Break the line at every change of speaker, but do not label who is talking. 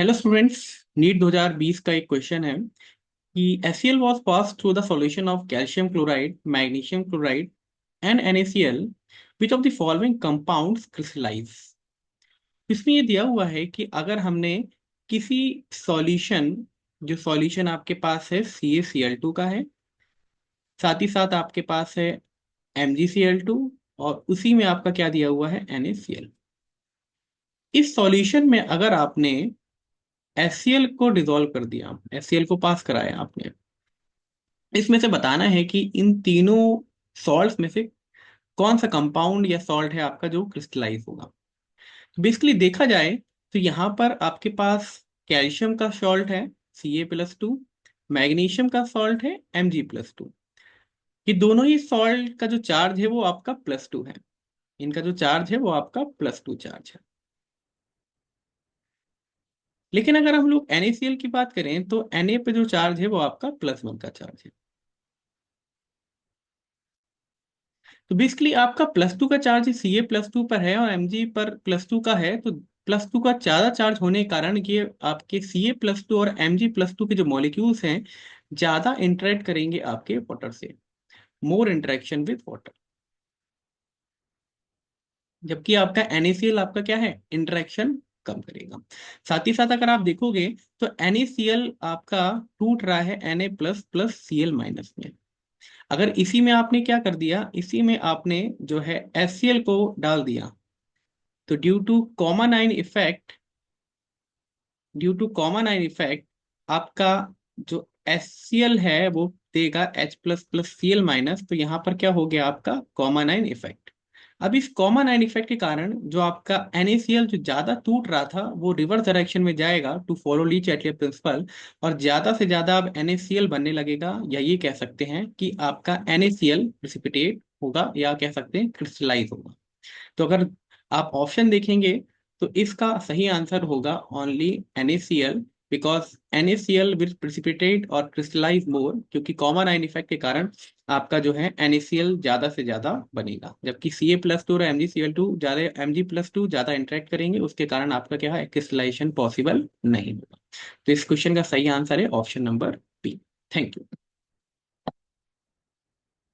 Hello students. NEET 2020 का एक question है कि HCl was pass through the solution of calcium chloride, magnesium chloride and NaCl, which of the following compounds crystallize. इसमें ये दिया हुआ है कि अगर हमने किसी सॉल्यूशन, जो सॉल्यूशन आपके पास है CaCl2 का है, साथ ही साथ आपके पास है MgCl2, और उसी में आपका क्या दिया हुआ है, NaCl। इस सॉल्यूशन में अगर आपने HCl को डिसॉल्व कर दिया, HCl को पास कराया आपने, इसमें से बताना है कि इन तीनों सॉल्ट्स में से कौन सा कंपाउंड या सॉल्ट है आपका जो क्रिस्टलाइज होगा। तो बेसिकली देखा जाए तो यहाँ पर आपके पास कैल्शियम का सॉल्ट है Ca+2, मैग्नीशियम का सॉल्ट है Mg+2। ये दोनों ही सॉल्ट का जो चार्ज है वो आपका +2 है। इनका जो चार्ज है वो आपका +2 चार्ज है। लेकिन अगर हम लोग NaCl की बात करें तो Na पे जो चार्ज है वो आपका +1 का चार्ज है। तो बेसिकली आपका +2 का चार्ज Ca+2 पर है और Mg पर +2 का है, तो +2 का ज्यादा चार्ज होने के कारण ये आपके Ca+2 और Mg+2 के जो मॉलिक्यूल्स हैं ज्यादा इंटरेक्ट करेंगे आपके वाटर से, मोर इंटरेक्शन विद वाटर। जबकि आपका NaCl आपका क्या है, इंटरेक्शन कम करेगा। साथ ही साथ अगर आप देखोगे तो NaCl आपका टूट रहा है Na++Cl- में। अगर इसी में आपने क्या कर दिया, इसी में आपने जो है HCl को डाल दिया, तो due to common ion effect आपका जो HCl है वो देगा H++Cl-। तो यहाँ पर क्या हो गया आपका कॉमन आयन इफेक्ट। अब इस कॉमन आयन इफेक्ट के कारण जो आपका NaCl जो ज्यादा टूट रहा था वो रिवर्स डायरेक्शन में जाएगा to follow Le Chatelier principle, और ज्यादा से ज्यादा अब NaCl बनने लगेगा, या ये कह सकते हैं कि आपका NaCl प्रिसिपिटेट होगा, या कह सकते हैं क्रिस्टलाइज होगा। तो अगर आप ऑप्शन देखेंगे तो इसका सही आंसर होगा only NaCl, because NaCl will precipitate और क्रिस्टलाइज मोर, क्योंकि कॉमन आयन इफेक्ट के कारण आपका जो है NaCl ज्यादा से ज्यादा बनेगा, जबकि Ca+2 और MgCl2 ज्यादा, Mg+2 ज्यादा इंटरेक्ट करेंगे, उसके कारण आपका क्या है, क्रिस्टलाइजेशन पॉसिबल नहीं होगा। तो इस क्वेश्चन का सही आंसर है option number B. Thank you.